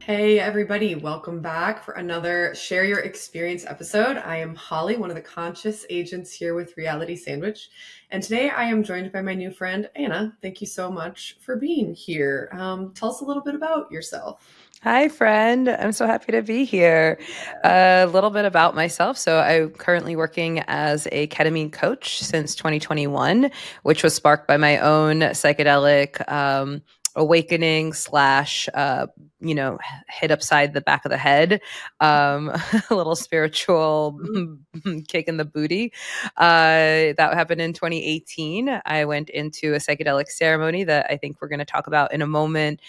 Hey, everybody, welcome back for another Share Your Experience episode. I am Holly, one of the conscious agents here with Reality Sandwich. And today I am joined by my new friend, Anna. Thank you so much for being here. Tell us a little bit about yourself. Hi, friend. I'm so happy to be here. A little bit about myself. So, I'm currently working as a ketamine coach since 2021, which was sparked by my own psychedelic awakening slash, hit upside the back of the head, a little spiritual Mm. kick in the booty. That happened in 2018. I went into a psychedelic ceremony that I think we're going to talk about in a moment,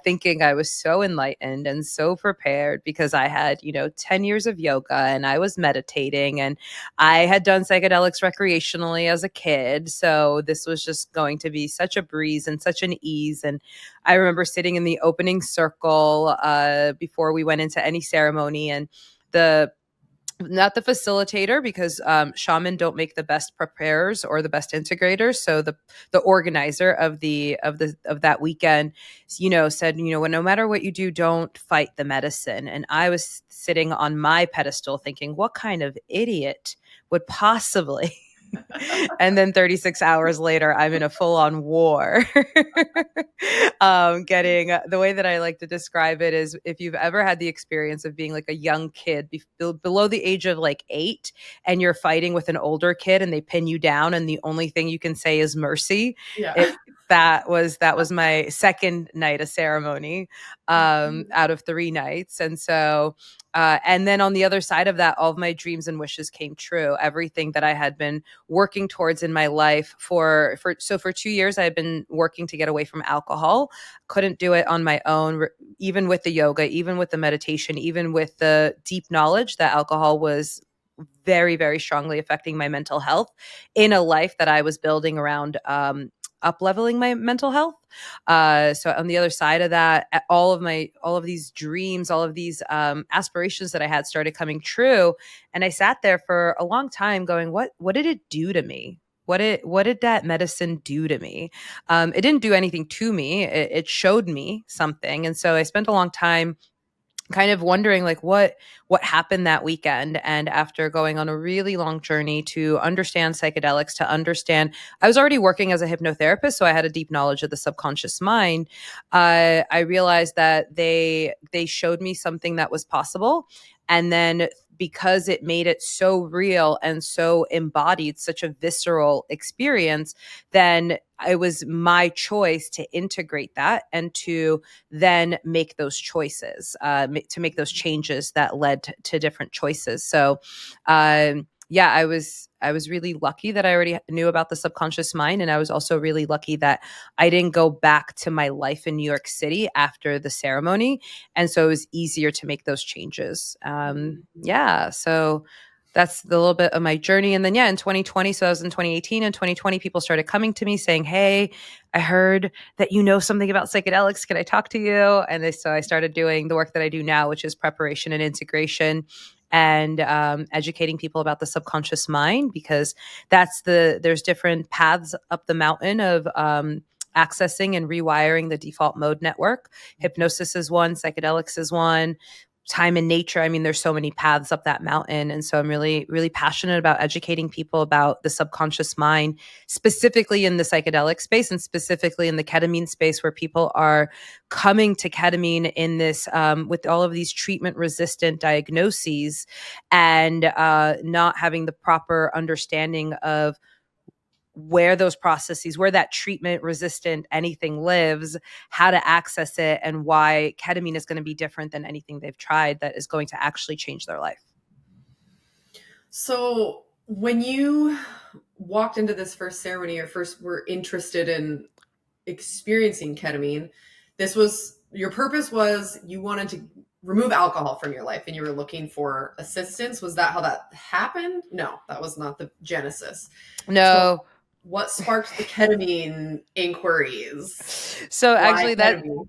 thinking I was so enlightened and so prepared because I had, 10 years of yoga and I was meditating and I had done psychedelics recreationally as a kid. So this was just going to be such a breeze and such an ease. And I remember sitting in the opening circle before we went into any ceremony, and the not the facilitator, because shaman don't make the best preparers or the best integrators. So the organizer of that weekend, said, well, no matter what you do, don't fight the medicine. And I was sitting on my pedestal thinking, what kind of idiot would possibly and then 36 hours later, I'm in a full on war. Getting the way that I like to describe it is if you've ever had the experience of being like a young kid below the age of like 8, and you're fighting with an older kid and they pin you down, and the only thing you can say is mercy. Yeah. It, that was my second night of ceremony out of 3 nights. And so and then on the other side of that, all of my dreams and wishes came true. Everything that I had been working towards in my life for 2 years, I had been working to get away from alcohol. Couldn't do it on my own, even with the yoga, even with the meditation, even with the deep knowledge that alcohol was very, very strongly affecting my mental health in a life that I was building around up leveling my mental health. So on the other side of that, all of these dreams, all of these aspirations that I had started coming true. And I sat there for a long time going, what did it do to me? What did that medicine do to me? It didn't do anything to me. It showed me something. And so I spent a long time kind of wondering like what happened that weekend. And after going on a really long journey to understand psychedelics, to understand, I was already working as a hypnotherapist, so I had a deep knowledge of the subconscious mind. I realized that they showed me something that was possible. And then because it made it so real and so embodied, such a visceral experience, then it was my choice to integrate that and to then make those choices, to make those changes that led to different choices. So, yeah, I was really lucky that I already knew about the subconscious mind, and I was also really lucky that I didn't go back to my life in New York City after the ceremony, and so it was easier to make those changes. Yeah, so that's the little bit of my journey. And then, yeah, in 2020, so I was in 2018 and 2020, people started coming to me saying, hey, I heard that you know something about psychedelics. Can I talk to you? And so I started doing the work that I do now, which is preparation and integration, and educating people about the subconscious mind, because there's different paths up the mountain of accessing and rewiring the default mode network. Hypnosis is one, psychedelics is one, time in nature. I mean, there's so many paths up that mountain. And so I'm really, really passionate about educating people about the subconscious mind, specifically in the psychedelic space and specifically in the ketamine space, where people are coming to ketamine in this, with all of these treatment resistant diagnoses, and not having the proper understanding of where those processes, where that treatment resistant anything lives, how to access it, and why ketamine is going to be different than anything they've tried that is going to actually change their life. So, when you walked into this first ceremony or first were interested in experiencing ketamine, this was your purpose was you wanted to remove alcohol from your life and you were looking for assistance. Was that how that happened? No, that was not the genesis. So No. what sparked the ketamine inquiries? So Why actually ketamine?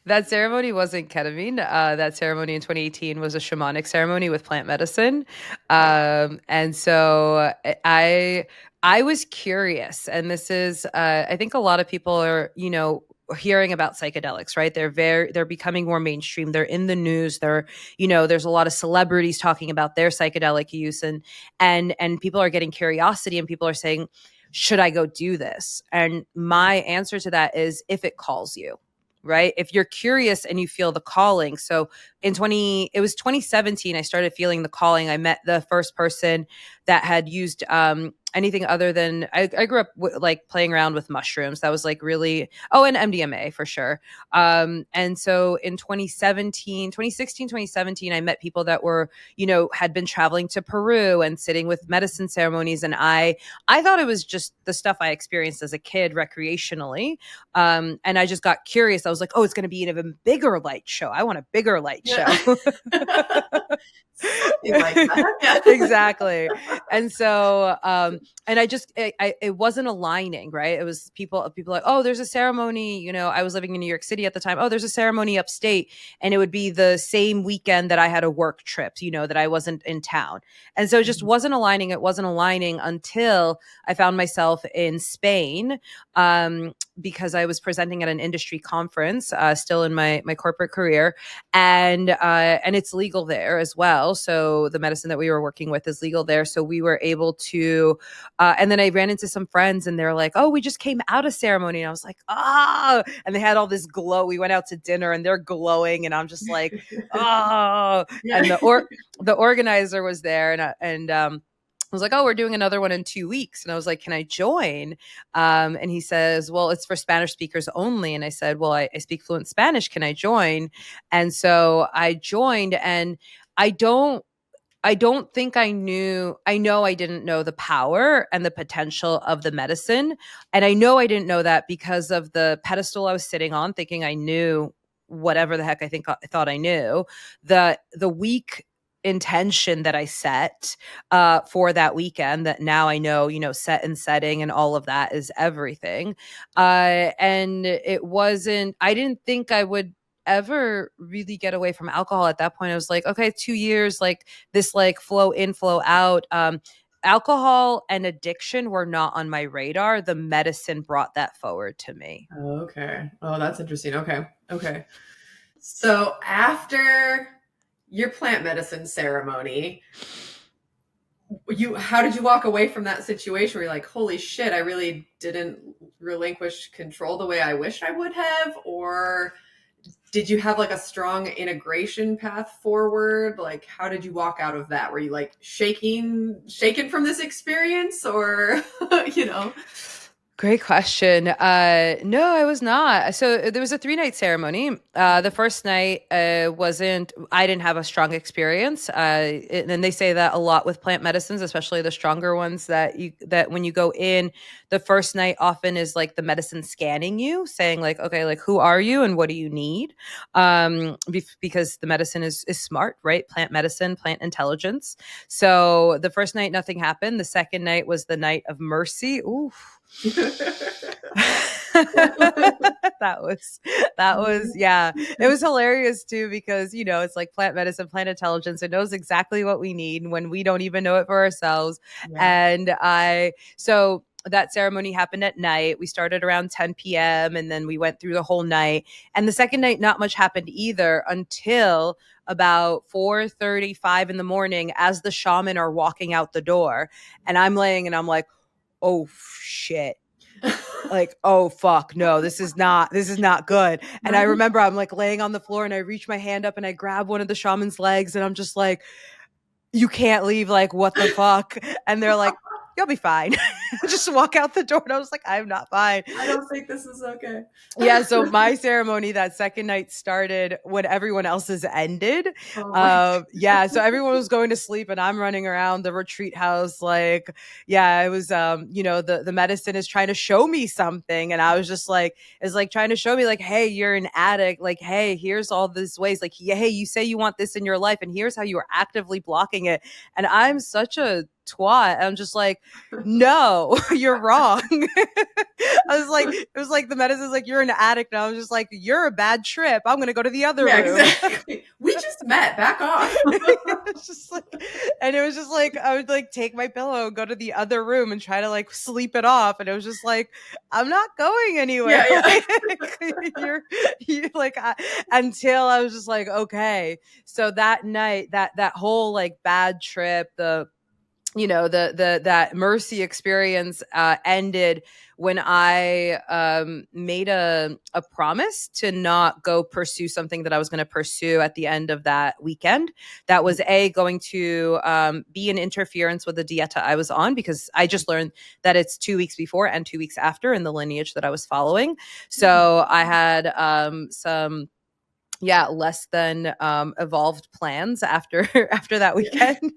that ceremony wasn't ketamine. That ceremony in 2018 was a shamanic ceremony with plant medicine. Okay. And so I was curious, and this is I think a lot of people are, hearing about psychedelics, right? They're becoming more mainstream. They're in the news. There's a lot of celebrities talking about their psychedelic use, and people are getting curiosity, and people are saying, should I go do this? And my answer to that is, if it calls you, right? If you're curious and you feel the calling. So it was 2017, I started feeling the calling. I met the first person that had used anything other than, I grew up like playing around with mushrooms. That was like really, and MDMA for sure. And so in 2017, I met people that were, had been traveling to Peru and sitting with medicine ceremonies. And I thought it was just the stuff I experienced as a kid recreationally. And I just got curious. I was like, oh, it's going to be an even bigger light show. I want a bigger light show. Something like that. Yeah. Exactly. And so, and it wasn't aligning, right? It was people like, oh, there's a ceremony, I was living in New York City at the time. Oh, there's a ceremony upstate. And it would be the same weekend that I had a work trip, that I wasn't in town. And so it just wasn't aligning. It wasn't aligning until I found myself in Spain, because I was presenting at an industry conference, still in my corporate career, and it's legal there as well. So the medicine that we were working with is legal there. So we were able to, and then I ran into some friends, and they're like, "Oh, we just came out of ceremony," and I was like, "Oh!" And they had all this glow. We went out to dinner, and they're glowing, and I'm just like, "Oh!" Yeah. And the organizer was there, and I was like, oh, we're doing another one in 2 weeks. And I was like, can I join? And he says, well, it's for Spanish speakers only. And I said, well, I speak fluent Spanish. Can I join? And so I joined, and I don't think I know I didn't know the power and the potential of the medicine. And I know I didn't know that because of the pedestal I was sitting on, thinking I knew whatever the heck I thought I knew. The week intention that I set for that weekend, that now I know, set and setting and all of that is everything. And I didn't think I would ever really get away from alcohol at that point. I was like, okay, 2 years, like this, like flow in, flow out. Alcohol and addiction were not on my radar. The medicine brought that forward to me. Okay. Oh, that's interesting. Okay. So after your plant medicine ceremony, how did you walk away from that situation where you're like, holy shit, I really didn't relinquish control the way I wish I would have? Or did you have like a strong integration path forward? Like, how did you walk out of that? Were you like shaken from this experience, or, Great question. No, I was not. So there was a 3-night ceremony. The first night I didn't have a strong experience. And they say that a lot with plant medicines, especially the stronger ones, that when you go in, the first night often is like the medicine scanning you, saying like, okay, like who are you and what do you need? Because the medicine is smart, right? Plant medicine, plant intelligence. So the first night, nothing happened. The second night was the night of mercy. Oof. that was yeah, it was hilarious too, because it's like plant medicine, plant intelligence, it knows exactly what we need when we don't even know it for ourselves. And so that ceremony happened at night. We started around 10 p.m. and then we went through the whole night. And the second night, not much happened either until about 4:35 in the morning, as the shaman are walking out the door. And I'm laying and I'm like, oh shit. Like, oh fuck, no, this is not good. And I remember I'm like laying on the floor, and I reach my hand up and I grab one of the shaman's legs, and I'm just like, you can't leave, like what the fuck? And they're like, you'll be fine. Just walk out the door. And I was like, I'm not fine. I don't think this is okay. Yeah. So my ceremony that second night started when everyone else's ended. Yeah. So everyone was going to sleep, and I'm running around the retreat house. Like, yeah, it was, the medicine is trying to show me something. And I was just like, it's like trying to show me like, hey, you're an addict. Like, hey, here's all these ways. Like, hey, you say you want this in your life, and here's how you are actively blocking it. And I'm such a twat. I'm just like, no, you're wrong. It was like the medicine's like, you're an addict. And I was just like, you're a bad trip. I'm going to go to the other room. Exactly. We just met. Back off. It was just like, and it was just like I would like take my pillow and go to the other room and try to like sleep it off, and it was just like I'm not going anywhere. Yeah, yeah. Like, you're like until I was just like, okay. So that night, that whole like bad trip, the that mercy experience ended when I made a promise to not go pursue something that I was going to pursue at the end of that weekend. That was going to be an interference with the dieta I was on, because I just learned that it's 2 weeks before and 2 weeks after in the lineage that I was following. So I had some less than evolved plans after after that weekend.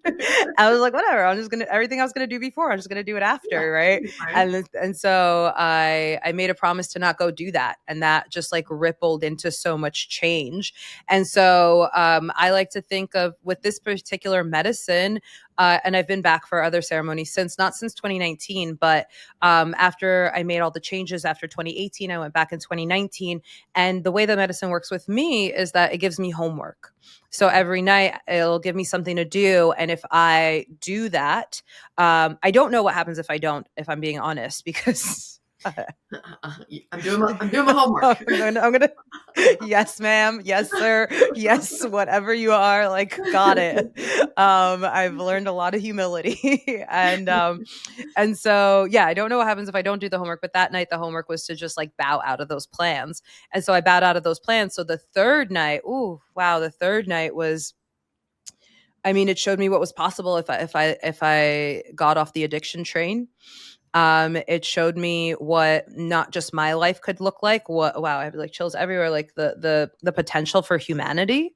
I was like, whatever, I'm just gonna everything I was gonna do before, I'm just gonna do it after, right? And so I made a promise to not go do that, and that just like rippled into so much change. And so I like to think of with this particular medicine, and I've been back for other ceremonies not since 2019, but after I made all the changes after 2018, I went back in 2019. And the way the medicine works with me is that it gives me homework. So every night it'll give me something to do. And if I do that, I don't know what happens if I don't, if I'm being honest, because I'm doing my homework. I'm gonna yes, ma'am, yes, sir, yes, whatever you are, like, got it. I've learned a lot of humility. And so I don't know what happens if I don't do the homework, but that night the homework was to just like bow out of those plans. And so I bowed out of those plans. So the third night, the third night was, I mean, it showed me what was possible if I got off the addiction train. It showed me what not just my life could look like. I have like chills everywhere. Like the potential for humanity.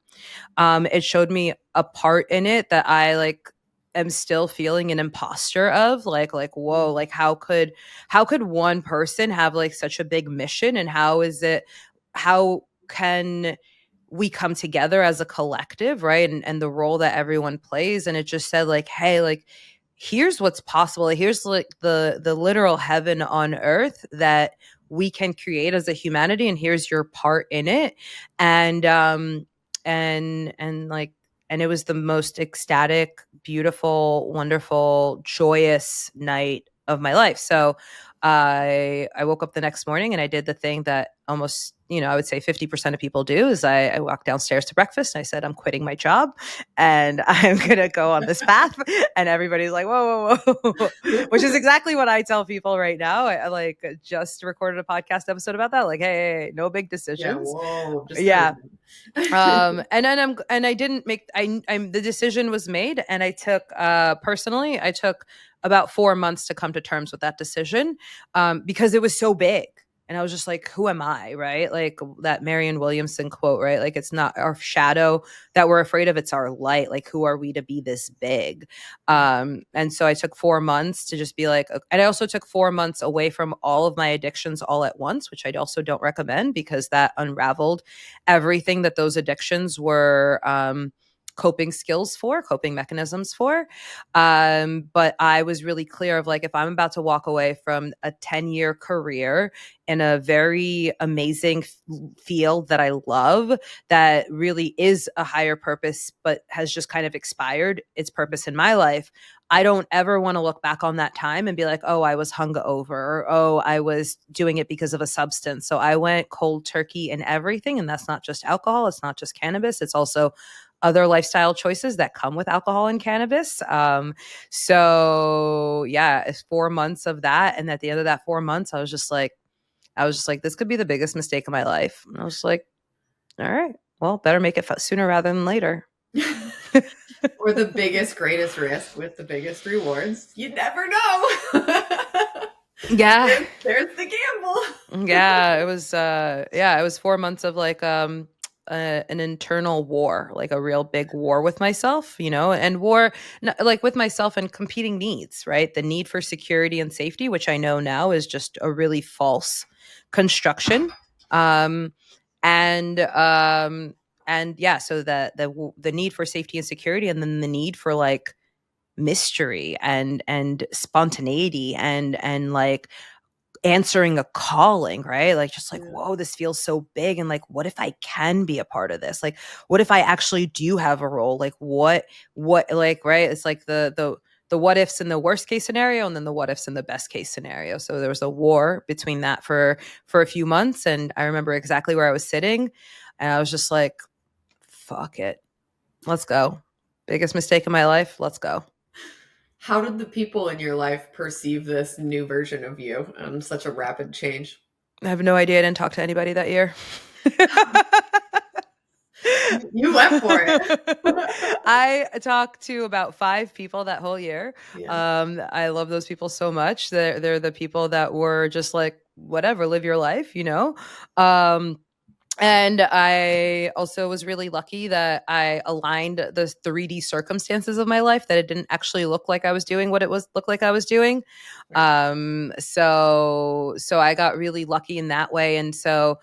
It showed me a part in it that I like am still feeling an imposter of. Like whoa, like how could one person have like such a big mission, and how can we come together as a collective, right? And the role that everyone plays. And it just said like, hey, like, here's what's possible. Here's like the literal heaven on earth that we can create as a humanity, and here's your part in it. And like, and it was the most ecstatic, beautiful, wonderful, joyous night of my life. So I woke up the next morning and I did the thing that almost, I would say 50% of people do, is I walked downstairs to breakfast and I said, I'm quitting my job and I'm going to go on this path. And everybody's like, whoa, whoa, whoa, which is exactly what I tell people right now. I like just recorded a podcast episode about that. Like, hey, no big decisions. And I didn't make, the decision was made, and I took, personally, I took about 4 months to come to terms with that decision, because it was so big. And I was just like, who am I? Right. Like that Marianne Williamson quote, right? Like, it's not our shadow that we're afraid of, it's our light. Like, who are we to be this big? And so I took 4 months to just be like, and I also took 4 months away from all of my addictions all at once, which I also don't recommend, because that unraveled everything that those addictions were, coping mechanisms for. But I was really clear of like, if I'm about to walk away from a 10-year career in a very amazing field that I love, that really is a higher purpose, but has just kind of expired its purpose in my life, I don't ever want to look back on that time and be like, oh, I was hungover, or oh, I was doing it because of a substance. So I went cold turkey in everything. And that's not just alcohol. It's not just cannabis. It's also other lifestyle choices that come with alcohol and cannabis. It's 4 months of that. And at the end of that 4 months, I was just like, this could be the biggest mistake of my life. And I was like, all right, well, better make it sooner rather than later. Or the biggest, greatest risk with the biggest rewards. You never know. Yeah. There's the gamble. Yeah. It was 4 months of like, an internal war, like a real big war with myself, and war like with myself and competing needs, right? The need for security and safety, which I know now is just a really false construction. So the need for safety and security, and then the need for like mystery and spontaneity and like answering a calling, right? Like, just like, Yeah. whoa, this feels so big. And like, what if I can be a part of this? Like, what if I actually do have a role? Like, like, right? It's like the what ifs in the worst case scenario, and then the what ifs in the best case scenario. So there was a war between that for a few months. And I remember exactly where I was sitting, and I was just like, fuck it. Let's go. Biggest mistake in my life. Let's go. How did the people in your life perceive this new version of you and such a rapid change? I have no idea. I didn't talk to anybody that year. You went for it. I talked to about 5 people that whole year. Yeah. I love those people so much. They're the people that were just like, whatever, live your life, you know? And I also was really lucky that I aligned the 3D circumstances of my life, that it didn't actually look like I was doing what it was looked like I was doing. Right. So I got really lucky in that way. And so,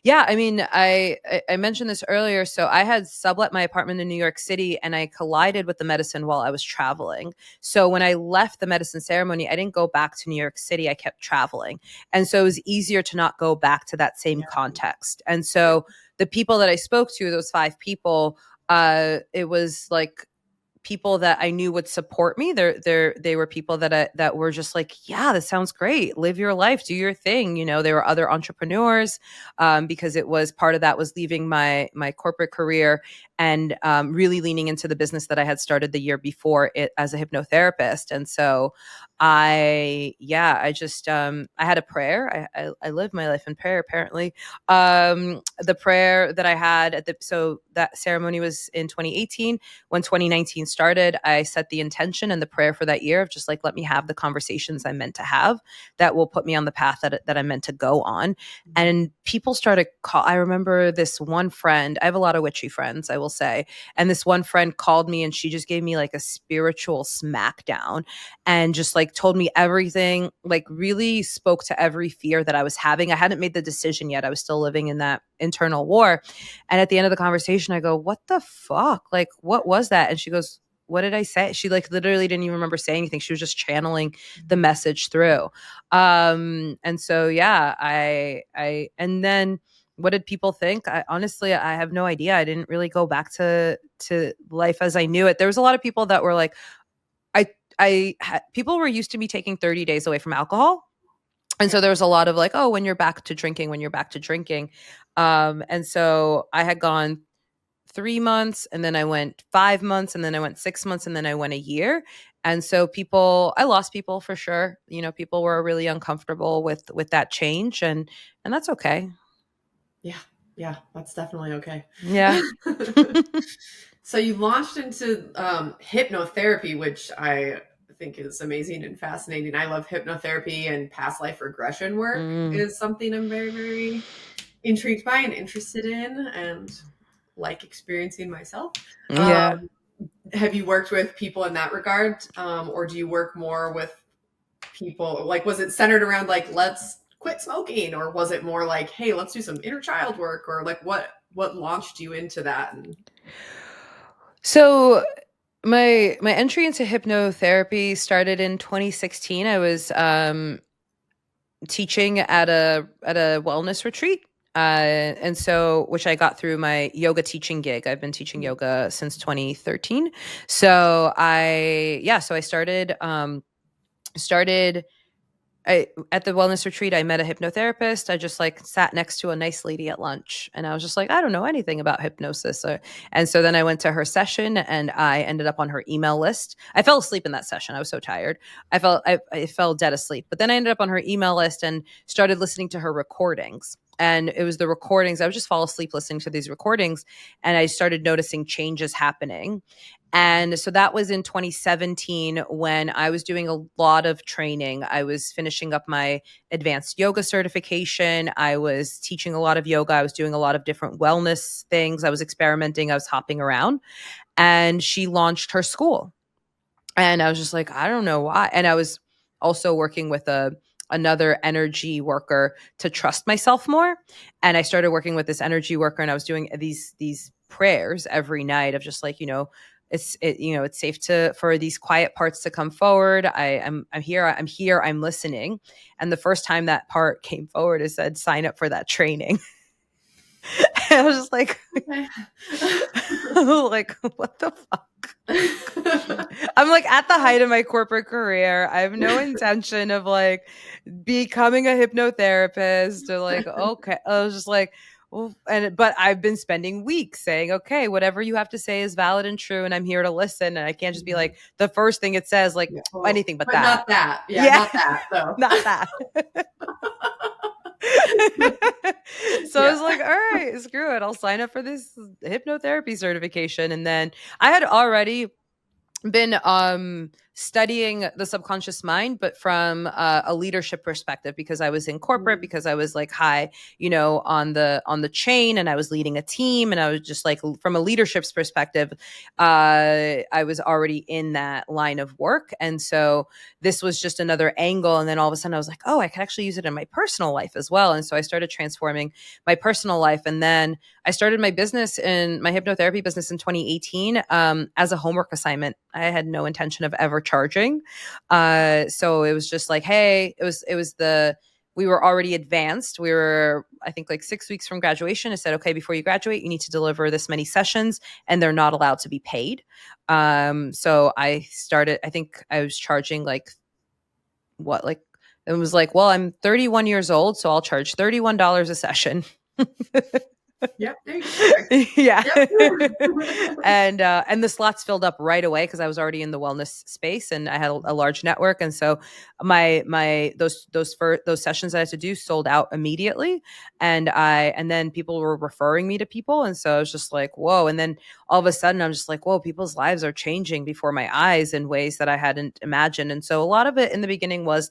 yeah, I mean, I mentioned this earlier. So I had sublet my apartment in New York City, and I collided with the medicine while I was traveling. So when I left the medicine ceremony, I didn't go back to New York City. I kept traveling. And so it was easier to not go back to that same Yeah. context. And so the people that I spoke to, those 5 people, it was like people that I knew would support me. They were people that were just like, yeah, this sounds great. Live your life, do your thing. You know, they were other entrepreneurs, because it was part of that was leaving my corporate career and really leaning into the business that I had started the year before it as a hypnotherapist. And so I had a prayer. I live my life in prayer, apparently. The prayer that I had so that ceremony was in 2018. When 2019 started, I set the intention and the prayer for that year of just like, let me have the conversations I'm meant to have that will put me on the path that I'm meant to go on. And people started I remember this one friend, I have a lot of witchy friends, I will say. And this one friend called me, and she just gave me like a spiritual smackdown and just like told me everything, like really spoke to every fear that I was having. I hadn't made the decision yet. I was still living in that internal war. And at the end of the conversation, I go, what the fuck? Like, what was that? And she goes, what did I say? She like literally didn't even remember saying anything. She was just channeling the message through. And so, yeah, and then what did people think? Honestly, I have no idea. I didn't really go back to life as I knew it. There was a lot of people that were like, people were used to me taking 30 days away from alcohol. And so there was a lot of like, oh, when you're back to drinking. And so I had gone 3 months, and then I went 5 months, and then I went 6 months, and then I went a year. And so I lost people for sure. You know, people were really uncomfortable with that change, and that's okay. Yeah. Yeah. That's definitely okay. Yeah. So you launched into hypnotherapy, which I think is amazing and fascinating. I love hypnotherapy, and past life regression work Mm. is something I'm very, very intrigued by and interested in, and like experiencing myself. Yeah. Have you worked with people in that regard, or do you work more with people? Like, was it centered around like, let's quit smoking, or was it more like, hey, let's do some inner child work, or like what launched you into that? And So my entry into hypnotherapy started in 2016. I was teaching at a wellness retreat. And so, which I got through my yoga teaching gig. I've been teaching yoga since 2013. So so I started at the wellness retreat. I met a hypnotherapist. I just like sat next to a nice lady at lunch, and I was just like, I don't know anything about hypnosis. And so then I went to her session, and I ended up on her email list. I fell asleep in that session. I was so tired. I fell dead asleep. But then I ended up on her email list and started listening to her recordings. And it was the recordings. I would just fall asleep listening to these recordings, and I started noticing changes happening. And so that was in 2017 when I was doing a lot of training. I was finishing up my advanced yoga certification. I was teaching a lot of yoga. I was doing a lot of different wellness things. I was experimenting. I was hopping around. And she launched her school. And I was just like, I don't know why. And I was also working with another energy worker to trust myself more. And I started working with this energy worker, and I was doing these prayers every night of just like, it's safe for these quiet parts to come forward. I'm here, I'm listening. And the first time that part came forward, it said, sign up for that training. And I was just like, Okay. like, what the fuck? I'm like at the height of my corporate career. I have no intention of like becoming a hypnotherapist or like, okay. I was just like, well, but I've been spending weeks saying, okay, whatever you have to say is valid and true, and I'm here to listen. And I can't just be like, the first thing it says, like Yeah. Oh, anything but but that. not that. Yeah, Yeah. not that though. Not that. So I was like, all right, screw it. I'll sign up for this hypnotherapy certification. And then I had already been studying the subconscious mind, but from a leadership perspective, because I was in corporate, because I was like high, on the chain, and I was leading a team, and I was just like, from a leadership's perspective, I was already in that line of work. And so this was just another angle. And then all of a sudden I was like, oh, I could actually use it in my personal life as well. And so I started transforming my personal life. And then I started my hypnotherapy business in 2018 as a homework assignment. I had no intention of ever charging. So it was just like, hey, we were already advanced. We were, I think, like 6 weeks from graduation. I said, okay, before you graduate, you need to deliver this many sessions, and they're not allowed to be paid. So I think I was charging like, it was like, well, I'm 31 years old, so I'll charge $31 a session. Yep. There you go. Yeah. Yep. And the slots filled up right away because I was already in the wellness space and I had a large network. And so those sessions I had to do sold out immediately. And then people were referring me to people. And so I was just like, whoa. And then all of a sudden I'm just like, whoa, people's lives are changing before my eyes in ways that I hadn't imagined. And so a lot of it in the beginning was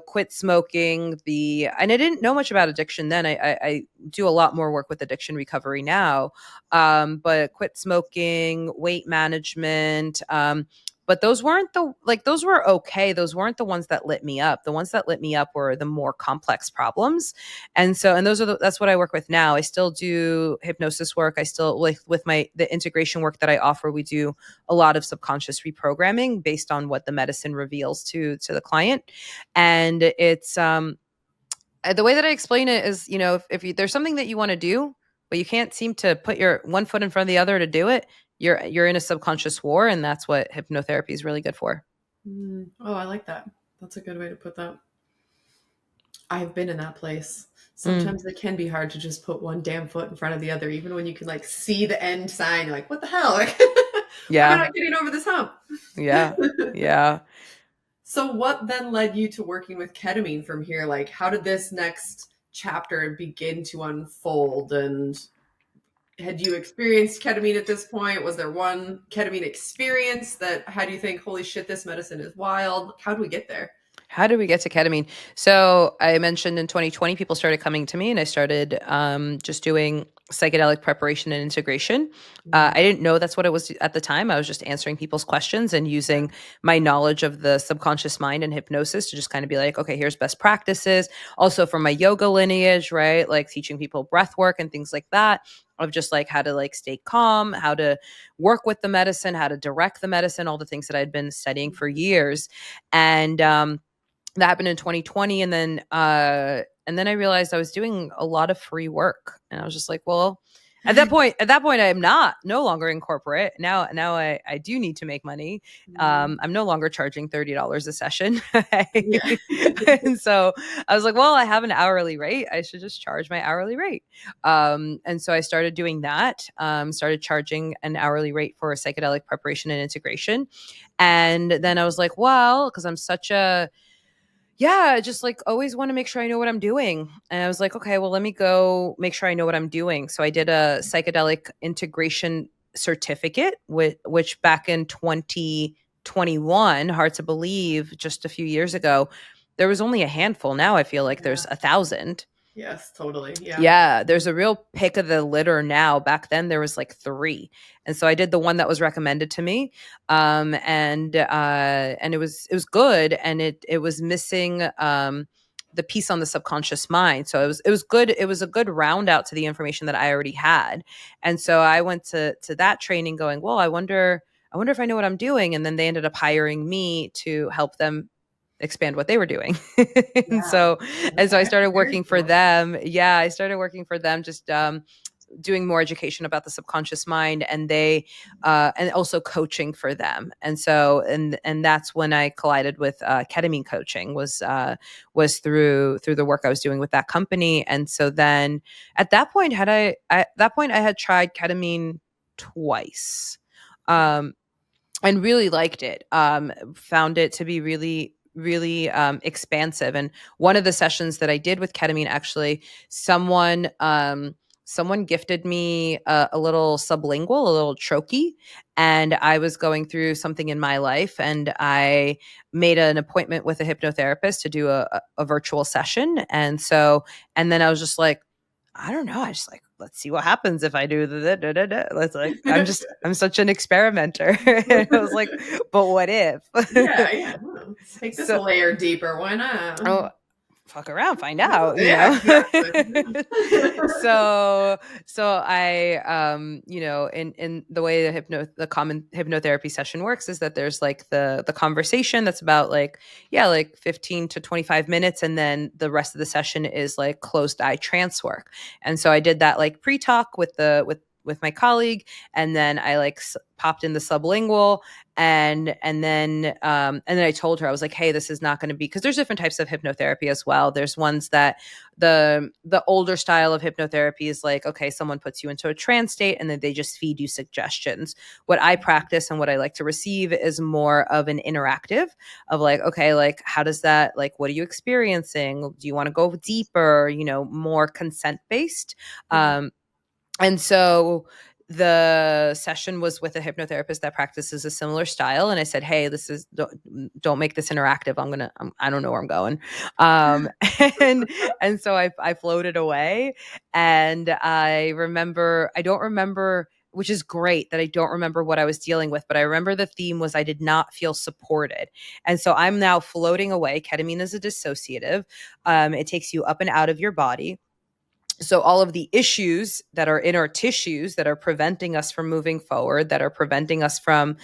quit smoking, and I didn't know much about addiction then. I do a lot more work with addiction recovery now. But quit smoking, weight management, but those were okay. Those weren't the ones that lit me up. The ones that lit me up were the more complex problems. And that's what I work with now. I still do hypnosis work. I still, with the integration work that I offer, we do a lot of subconscious reprogramming based on what the medicine reveals to the client. And it's, the way that I explain it is, if there's something that you want to do, but you can't seem to put your one foot in front of the other to do it, you're in a subconscious war, and that's what hypnotherapy is really good for. Oh, I like that. That's a good way to put that. I've been in that place. Sometimes it can be hard to just put one damn foot in front of the other, even when you can like see the end sign. You're like, what the hell? Like, yeah. Why am I not getting over this hump? Yeah. Yeah. So what then led you to working with ketamine from here? Like, how did this next chapter begin to unfold? And had you experienced ketamine at this point? Was there one ketamine experience that had you think, holy shit, this medicine is wild? How do we get there? How did we get to ketamine? So I mentioned in 2020, people started coming to me, and I started just doing psychedelic preparation and integration. I didn't know that's what it was at the time. I was just answering people's questions and using my knowledge of the subconscious mind and hypnosis to just kind of be like, okay, here's best practices. Also from my yoga lineage, right? Like teaching people breath work and things like that, of just like how to like stay calm, how to work with the medicine, how to direct the medicine, all the things that I'd been studying for years. And that happened in 2020. And then I realized I was doing a lot of free work, and I was just like, well, at that point, I am no longer in corporate. Now I do need to make money. I'm no longer charging $30 a session. And so I was like, well, I have an hourly rate. I should just charge my hourly rate. And so I started doing that, started charging an hourly rate for psychedelic preparation and integration. And then I was like, well, because I'm such a I just like always want to make sure I know what I'm doing. And I was like, okay, well, let me go make sure I know what I'm doing. So I did a psychedelic integration certificate, which back in 2021, hard to believe, just a few years ago, there was only a handful. Now I feel like there's 1,000. Yes, totally. Yeah. Yeah. There's a real pick of the litter now. Back then there was like 3. And so I did the one that was recommended to me. And it was good. And it was missing, the piece on the subconscious mind. So it was good. It was a good round out to the information that I already had. And so I went to that training going, well, I wonder if I know what I'm doing. And then they ended up hiring me to help them expand what they were doing. and Yeah. so and so I Okay. started Very working for cool. them. Yeah, I started working for them, just doing more education about the subconscious mind, and they and also coaching for them. And so and that's when I collided with ketamine coaching, was through the work I was doing with that company. And so then at that point, at that point I had tried ketamine twice. Um, and really liked it. Found it to be really, really expansive. And one of the sessions that I did with ketamine, actually, someone gifted me a little sublingual, a little trochee, and I was going through something in my life, and I made an appointment with a hypnotherapist to do a virtual session. And then I was just like, I don't know. I just like, let's see what happens if I do Let's like, I'm such an experimenter. And I was like, but what if? Yeah, yeah. Well, let's take this a so, layer deeper. Why not? oh, fuck around, find out, Yeah, exactly. so I in the way the common hypnotherapy session works is that there's like the conversation that's about like 15 to 25 minutes, and then the rest of the session is like closed eye trance work. And so I did that like pre-talk with my colleague, and then I like popped in the sublingual, and then I told her, I was like, hey, this is not going to be, because there's different types of hypnotherapy as well. There's ones that the older style of hypnotherapy is like, okay, someone puts you into a trance state and then they just feed you suggestions. What I practice and what I like to receive is more of an interactive of like, okay, like how does that, like, what are you experiencing? Do you want to go deeper, more consent based? And so the session was with a hypnotherapist that practices a similar style. And I said, hey, don't make this interactive. I don't know where I'm going. Um, and, and so I floated away, and I don't remember, which is great that I don't remember what I was dealing with, but I remember the theme was I did not feel supported. And so I'm now floating away. Ketamine is a dissociative. It takes you up and out of your body. So all of the issues that are in our tissues that are preventing us from moving forward, that are preventing us from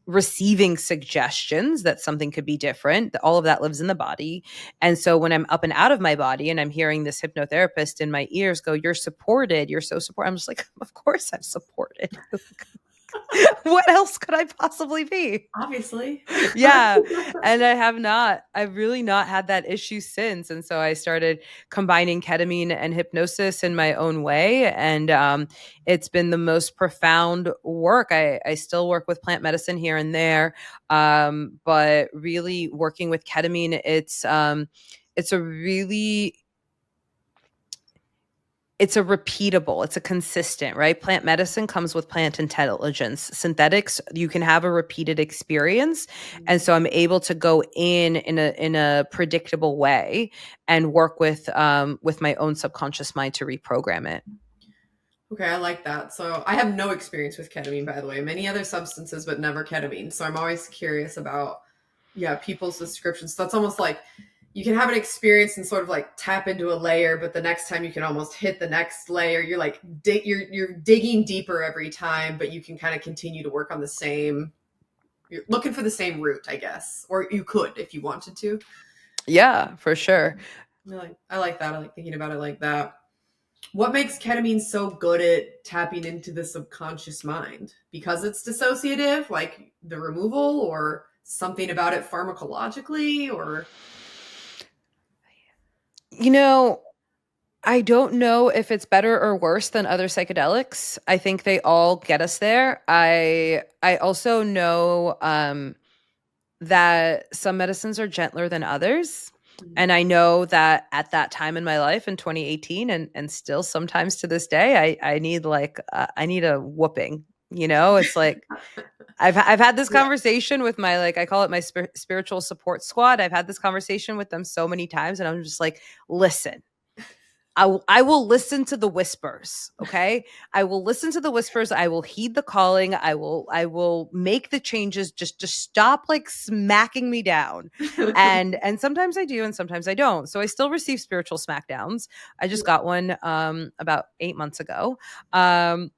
receiving suggestions that something could be different, all of that lives in the body. And so when I'm up and out of my body and I'm hearing this hypnotherapist in my ears go, you're supported, you're so supported, I'm just like, of course I'm supported. What else could I possibly be? Obviously. Yeah. And I've really not had that issue since. And so I started combining ketamine and hypnosis in my own way. And it's been the most profound work. I still work with plant medicine here and there. But really working with ketamine, it's a repeatable, it's a consistent, right? Plant medicine comes with plant intelligence. Synthetics, you can have a repeated experience. And so I'm able to go in a predictable way and work with my own subconscious mind to reprogram it. Okay, I like that. So I have no experience with ketamine, by the way. Many other substances, but never ketamine. So I'm always curious about, people's descriptions. So it's almost like you can have an experience and sort of like tap into a layer, but the next time you can almost hit the next layer. You're like you're digging deeper every time, but you can kind of continue to work on the same. You're looking for the same root, I guess, or you could if you wanted to. Yeah, for sure. I like that. I like thinking about it like that. What makes ketamine so good at tapping into the subconscious mind? Because it's dissociative, like the removal, or something about it pharmacologically, or I don't know if it's better or worse than other psychedelics. I think they all get us there. I also know that some medicines are gentler than others. And I know that at that time in my life in 2018 and still sometimes to this day, I need I need a whooping. It's like I've had this conversation with my, like, I call it my spiritual support squad. I've had this conversation with them so many times, and I'm just like, listen, I will listen to the whispers. Okay. I will listen to the whispers. I will heed the calling. I will make the changes just to stop like smacking me down. And sometimes I do and sometimes I don't. So I still receive spiritual smackdowns. I just got one about 8 months ago. Um,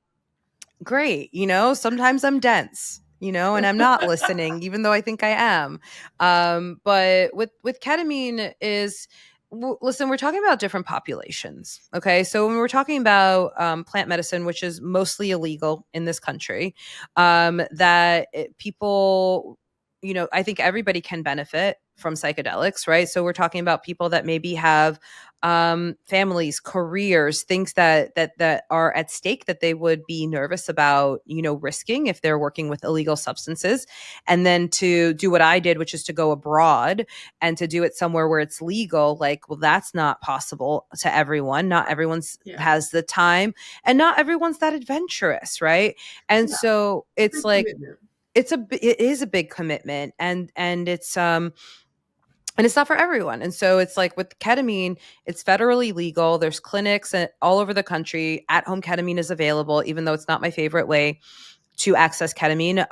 Great. Sometimes I'm dense, and I'm not listening, even though I think I am. But with ketamine is, listen, we're talking about different populations. Okay. So when we're talking about plant medicine, which is mostly illegal in this country, people, I think everybody can benefit from psychedelics, right? So we're talking about people that maybe have families, careers, things that are at stake that they would be nervous about, risking if they're working with illegal substances. And then to do what I did, which is to go abroad and to do it somewhere where it's legal, like, well, that's not possible to everyone. Not everyone's has the time, and not everyone's that adventurous, right? And so it's like commitment. it is a big commitment, and it's not for everyone. And so it's like with ketamine, it's federally legal. There's clinics all over the country. At home ketamine is available, even though it's not my favorite way to access ketamine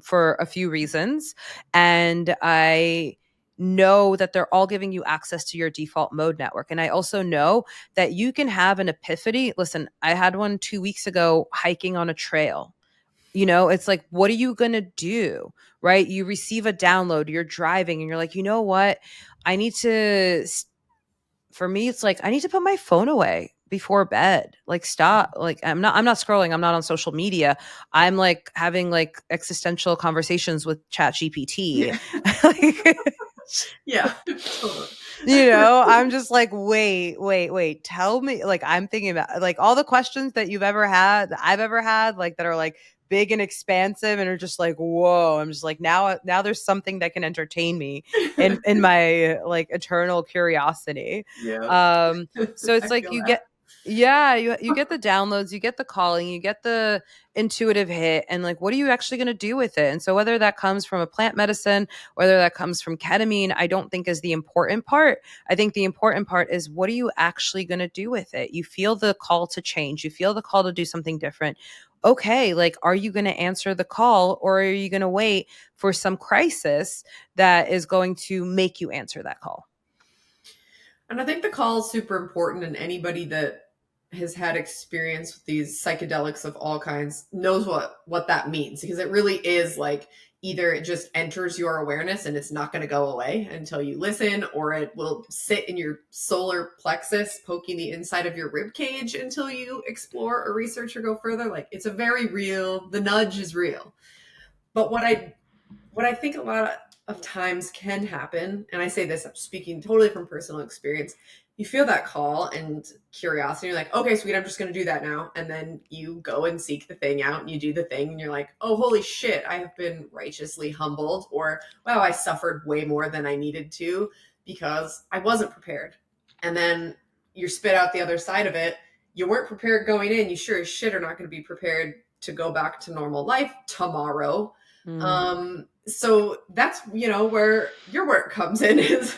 for a few reasons. And I know that they're all giving you access to your default mode network. And I also know that you can have an epiphany. Listen, I had one 2 weeks ago hiking on a trail. It's like, what are you going to do? Right? You receive a download, you're driving, and you're like, you know what? For me, it's like, I need to put my phone away before bed. Like, stop. Like, I'm not scrolling. I'm not on social media. I'm like having like existential conversations with Chat GPT. Like, Yeah. Totally. I'm just like, wait, tell me, like, I'm thinking about like all the questions that I've ever had, like that are like big and expansive and are just like, whoa. I'm just like, now there's something that can entertain me in my like eternal curiosity. Yeah. So it's like you get the downloads, you get the calling, you get the intuitive hit, and like, what are you actually going to do with it? And so whether that comes from a plant medicine, whether that comes from ketamine, I don't think is the important part. I think the important part is, what are you actually going to do with it? You feel the call to change, you feel the call to do something different. Okay, like, are you going to answer the call, or are you going to wait for some crisis that is going to make you answer that call? And I think the call is super important, and anybody that has had experience with these psychedelics of all kinds knows what that means, because it really is like, either it just enters your awareness and it's not going to go away until you listen, or it will sit in your solar plexus poking the inside of your rib cage until you explore or research or go further. Like, it's a very real, the nudge is real. But what I think a lot of times can happen, and I say this, I'm speaking totally from personal experience, you feel that call and curiosity. You're like, okay, sweet, I'm just going to do that now. And then you go and seek the thing out and you do the thing. And you're like, oh, holy shit, I have been righteously humbled. Or, wow, I suffered way more than I needed to because I wasn't prepared. And then you're spit out the other side of it. You weren't prepared going in. You sure as shit are not going to be prepared to go back to normal life tomorrow. So that's, where your work comes in, is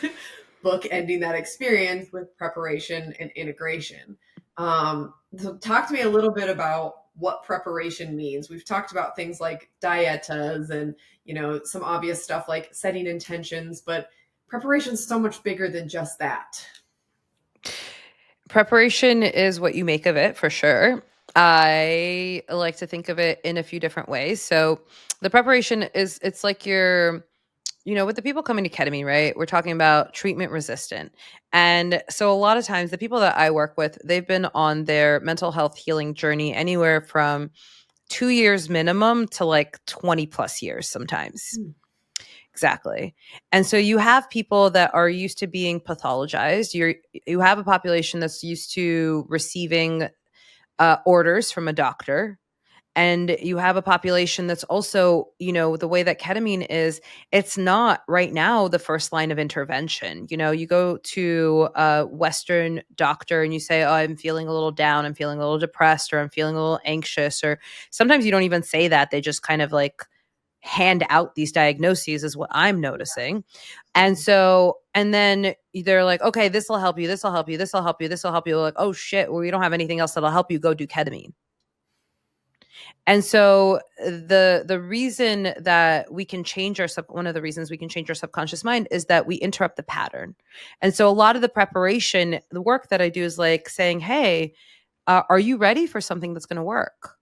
book ending that experience with preparation and integration. So talk to me a little bit about what preparation means. We've talked about things like dietas and, some obvious stuff like setting intentions, but preparation is so much bigger than just that. Preparation is what you make of it, for sure. I like to think of it in a few different ways. So the preparation it's like with the people coming to ketamine, right? We're talking about treatment resistant. And so a lot of times the people that I work with, they've been on their mental health healing journey anywhere from 2 years minimum to like 20 plus years sometimes. Exactly. And so you have people that are used to being pathologized. You have a population that's used to receiving orders from a doctor. And you have a population that's also, the way that ketamine is, it's not right now the first line of intervention. You go to a Western doctor and you say, oh, I'm feeling a little down, I'm feeling a little depressed, or I'm feeling a little anxious. Or sometimes you don't even say that. They just kind of like hand out these diagnoses is what I'm noticing. And so, and then they're like, okay, this will help you. This will help you. This will help you. This will help you. Like, oh shit, well, we don't have anything else that'll help you. Go do ketamine. And so the reason that we can change one of the reasons we can change our subconscious mind is that we interrupt the pattern. And so a lot of the preparation, the work that I do is like saying, hey, are you ready for something that's going to work?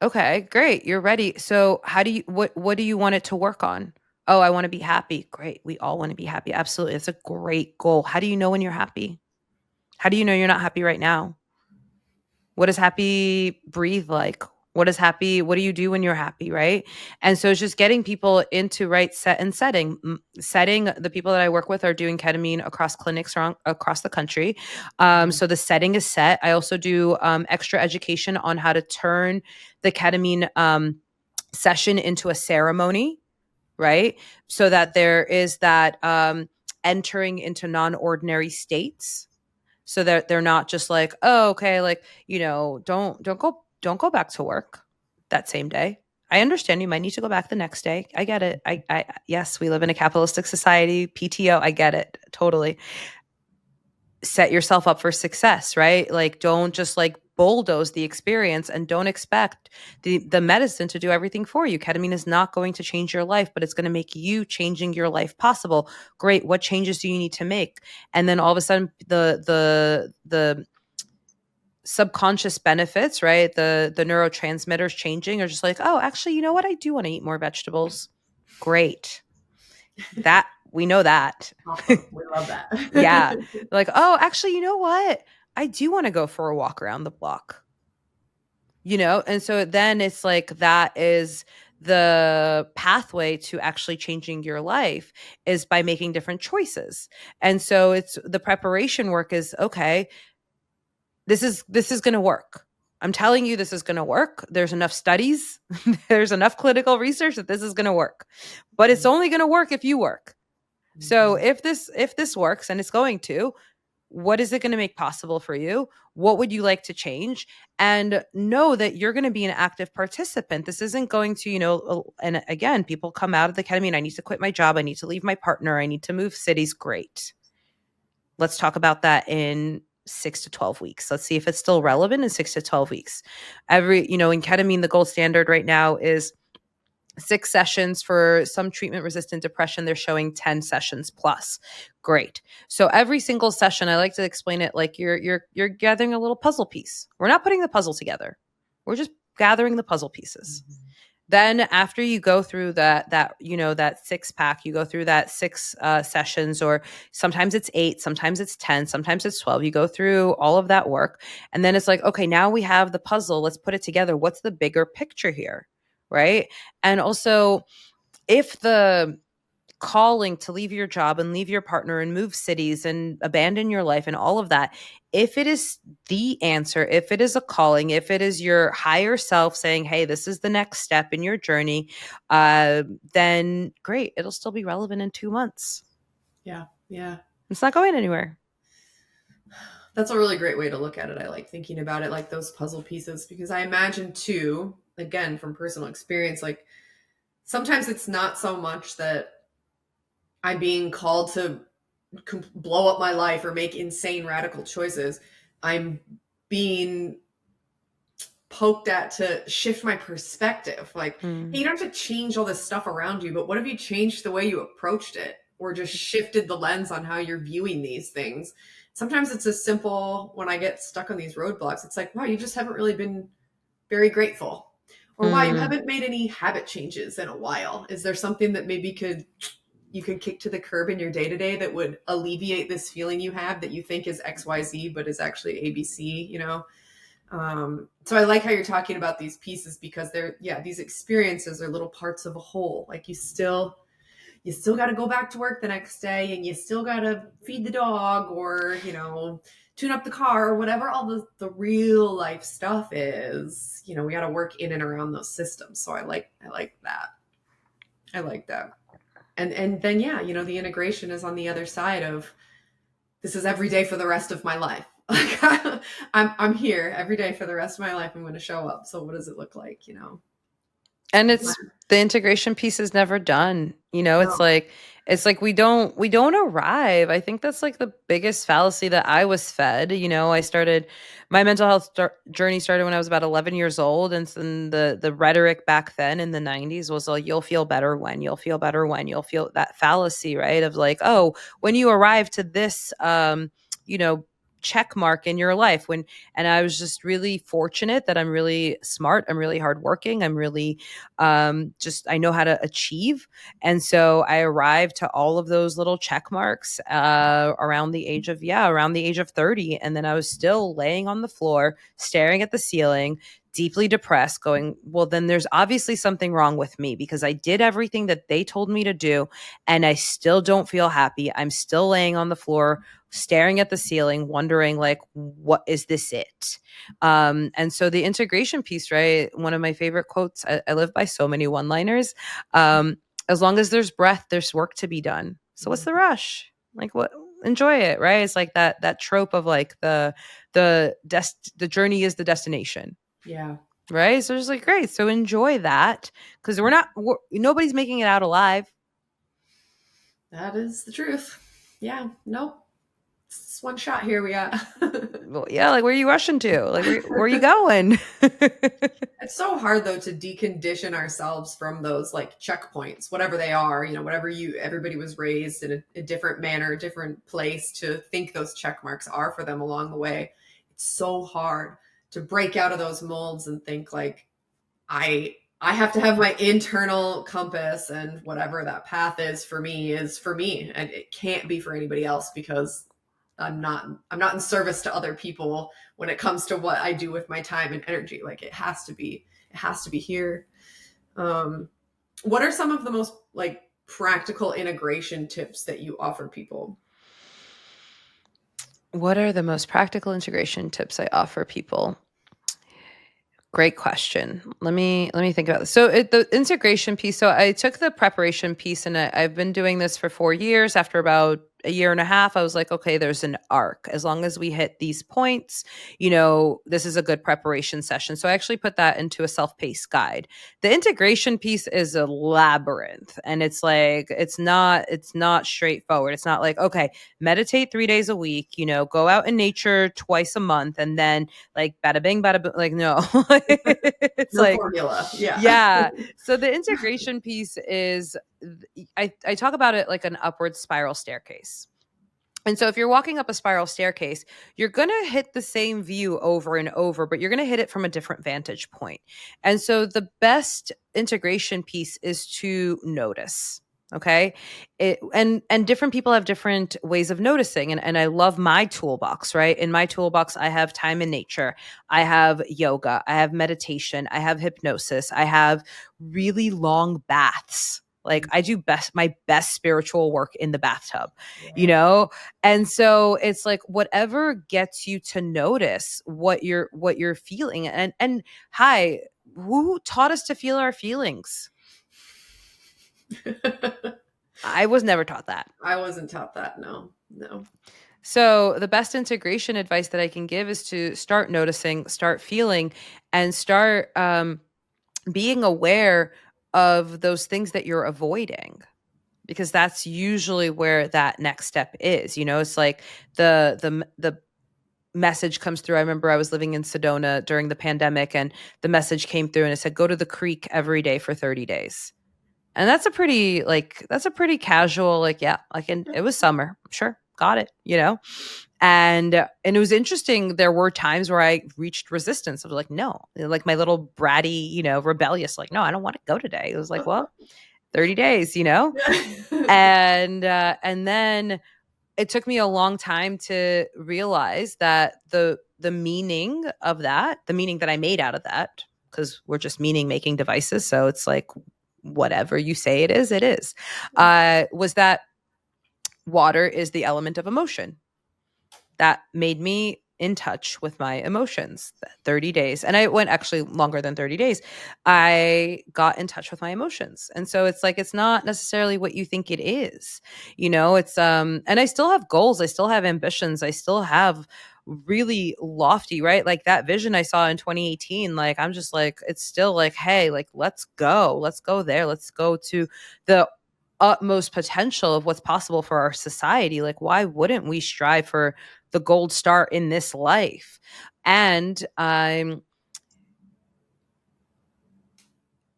Okay, great. You're ready. So what do you want it to work on? Oh, I want to be happy. Great. We all want to be happy. Absolutely. It's a great goal. How do you know when you're happy? How do you know you're not happy right now? What does happy breathe like? What do you do when you're happy, right? And so it's just getting people into right set and setting. The people that I work with are doing ketamine across clinics across the country. So the setting is set. I also do extra education on how to turn the ketamine session into a ceremony, right? So that there is that entering into non-ordinary states, so that they're not just like, oh, okay, like, don't go back to work that same day. I understand you might need to go back the next day. I get it. I yes, we live in a capitalistic society, PTO, I get it. Totally. Set yourself up for success, right? Like, don't just like bulldoze the experience, and don't expect the medicine to do everything for you. Ketamine is not going to change your life, but it's going to make you changing your life possible. Great. What changes do you need to make? And then all of a sudden the subconscious benefits, right? The neurotransmitters changing are just like, oh, actually, you know what? I do want to eat more vegetables. Great. That we know that. Awesome. We love that. Yeah. Like, oh, actually, you know what? I do want to go for a walk around the block. And so then it's like that is the pathway to actually changing your life, is by making different choices. And so it's the preparation work is, okay, this is going to work. I'm telling you, this is going to work. There's enough studies, there's enough clinical research that this is going to work, but it's only going to work if you work. So if this works, and it's going to, what is it going to make possible for you? What would you like to change? And know that you're going to be an active participant. This isn't going to, and again, people come out of the ketamine, I need to quit my job, I need to leave my partner, I need to move cities. Great. Let's talk about that in 6 to 12 weeks. Let's see if it's still relevant in 6 to 12 weeks. In ketamine, the gold standard right now is 6 sessions. For some treatment-resistant depression, they're showing 10 sessions plus. Great. So every single session, I like to explain it like you're gathering a little puzzle piece. We're not putting the puzzle together. We're just gathering the puzzle pieces. Then after you go through that 6-pack, you go through that 6 sessions, or sometimes it's 8, sometimes it's 10, sometimes it's 12. You go through all of that work, and then it's like, okay, now we have the puzzle. Let's put it together. What's the bigger picture here, right? And also, if the calling to leave your job and leave your partner and move cities and abandon your life and all of that, if it is the answer, if it is a calling, if it is your higher self saying, hey, this is the next step in your journey, then great. It'll still be relevant in 2 months. Yeah. It's not going anywhere. That's a really great way to look at it. I like thinking about it like those puzzle pieces, because I imagine too, again, from personal experience, like sometimes it's not so much that I'm being called to blow up my life or make insane radical choices. I'm being poked at to shift my perspective. Like, hey, you don't have to change all this stuff around you, but what if you changed the way you approached it, or just shifted the lens on how you're viewing these things? Sometimes it's as simple, when I get stuck on these roadblocks, it's like, wow, you just haven't really been very grateful. Or wow, you haven't made any habit changes in a while. Is there something that maybe you could kick to the curb in your day-to-day that would alleviate this feeling you have that you think is XYZ, but is actually ABC, So I like how you're talking about these pieces, because these experiences are little parts of a whole. Like you still got to go back to work the next day, and you still got to feed the dog, or, tune up the car, or whatever all the real life stuff is. We got to work in and around those systems. So I like that. I like that. And then, the integration is on the other side of, this is every day for the rest of my life. Like I'm here every day for the rest of my life. I'm going to show up. So what does it look like, And the integration piece is never done. You know, No. it's like we don't arrive. I think that's like the biggest fallacy that I was fed. You know, my mental health journey started when I was about 11 years old, and then the rhetoric back then in the 90s was like, you'll feel better when, you'll feel better when, you'll feel that fallacy, right? Of like, oh, when you arrive to this you know, check mark in your life, when, and I was just really fortunate that I'm really smart, I'm really hardworking, I'm really just, I know how to achieve. And so I arrived to all of those little check marks around the age of, around the age of 30. And then I was still laying on the floor, staring at the ceiling, deeply depressed, going, well, then there's obviously something wrong with me, because I did everything that they told me to do and I still don't feel happy. I'm still laying on the floor, staring at the ceiling, wondering like, what is this it? And so the integration piece, right? One of my favorite quotes, I live by so many one-liners. As long as there's breath, there's work to be done. So what's the rush? Like, what? Enjoy it, right? It's like that trope of like the journey is the destination. Yeah. Right. So it's like, great. So enjoy that, because nobody's making it out alive. That is the truth. Yeah. Nope. It's one shot here we got. Well, yeah, like, where are you rushing to? Like, where are you going? It's so hard though to decondition ourselves from those like checkpoints, whatever they are, whatever everybody was raised in a different manner, a different place to think those check marks are for them along the way. It's so hard to break out of those molds and think like, I have to have my internal compass, and whatever that path is for me, and it can't be for anybody else, because I'm not in service to other people when it comes to what I do with my time and energy. Like it has to be here. What are some of the most like practical integration tips that you offer people? What are the most practical integration tips I offer people? Great question. Let me think about this. So the integration piece. So I took the preparation piece, and I've been doing this for 4 years. After about a year and a half, I was like, okay, there's an arc. As long as we hit these points, this is a good preparation session. So I actually put that into a self-paced guide. The integration piece is a labyrinth, and it's like it's not straightforward. It's not like, okay, meditate 3 days a week. Go out in nature twice a month, and then like bada bing, bada boom. Like, no, it's No like, formula. Yeah. yeah. So the integration piece is, I talk about it like an upward spiral staircase. And so if you're walking up a spiral staircase, you're going to hit the same view over and over, but you're going to hit it from a different vantage point. And so the best integration piece is to notice. Okay. And different people have different ways of noticing. And I love my toolbox, right? In my toolbox, I have time in nature. I have yoga. I have meditation. I have hypnosis. I have really long baths. Like I do my best spiritual work in the bathtub, Yeah. And so it's like whatever gets you to notice what you're feeling. And hi, who taught us to feel our feelings? I was never taught that. I wasn't taught that. No. So the best integration advice that I can give is to start noticing, start feeling, and start being aware of those things that you're avoiding, because that's usually where that next step is. It's like the message comes through. I remember I was living in Sedona during the pandemic, and the message came through and it said, go to the creek every day for 30 days. And that's a pretty casual, like, yeah, like, and it was summer. Sure. Got it. And it was interesting. There were times where I reached resistance. I was like, no, like my little bratty, rebellious, like, no, I don't want to go today. It was like, well, 30 days, and then it took me a long time to realize that the meaning of that, the meaning that I made out of that, because we're just meaning making devices. So it's like, whatever you say it is, was that water is the element of emotion. That made me in touch with my emotions. 30 days. And I went actually longer than 30 days. I got in touch with my emotions. And so it's like, it's not necessarily what you think it is. It's and I still have goals, I still have ambitions, I still have really lofty, right? Like that vision I saw in 2018, like I'm just like, it's still like, hey, like let's go there. Let's go to the utmost potential of what's possible for our society. Like, why wouldn't we strive for the gold star in this life? And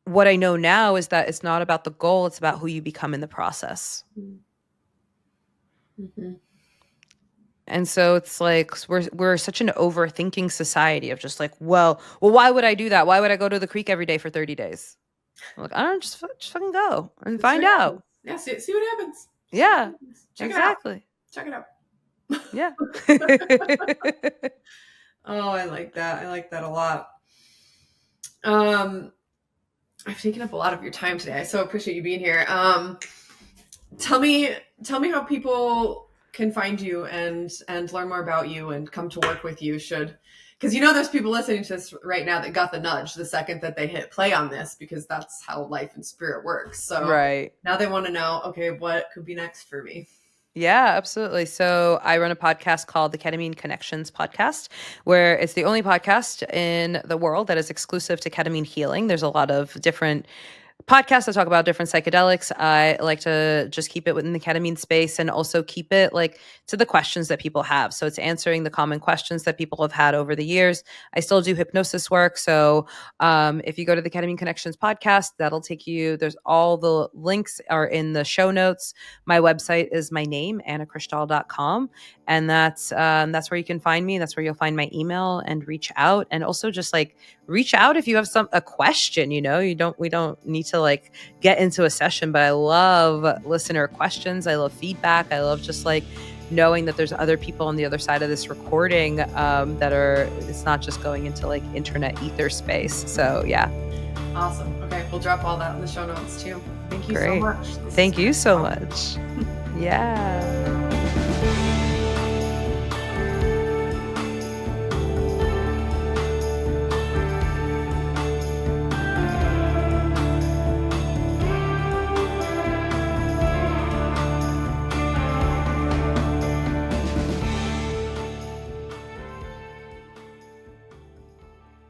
what I know now is that it's not about the goal, it's about who you become in the process. Mm-hmm. And so it's like we're such an overthinking society of just like, well, why would I do that? Why would I go to the creek every day for 30 days? I'm like, I don't know, just fucking go and find out. Yeah, see what happens. Yeah, Check exactly. Check it out. Yeah. Oh, I like that. I like that a lot. I've taken up a lot of your time today. I so appreciate you being here. Tell me how people can find you and learn more about you and come to work with you, because there's people listening to this right now that got the nudge the second that they hit play on this, because that's how life and spirit works. So right now they want to know, okay, what could be next for me? Yeah, absolutely. So I run a podcast called the Ketamine Connections podcast, where it's the only podcast in the world that is exclusive to ketamine healing. There's a lot of different podcasts that talk about different psychedelics. I like to just keep it within the ketamine space and also keep it like to the questions that people have. So it's answering the common questions that people have had over the years. I still do hypnosis work. So if you go to the Ketamine Connections podcast, that'll take you, there's all the links are in the show notes. My website is my name, annakrishtal.com. And that's where you can find me. That's where you'll find my email and reach out. And also just like reach out if you have a question, we don't need to like get into a session, but I love listener questions. I love feedback. I love just like knowing that there's other people on the other side of this recording it's not just going into like internet ether space. So yeah. Awesome. Okay. We'll drop all that in the show notes too. Thank you Great. so much. Thank you so much. Yeah.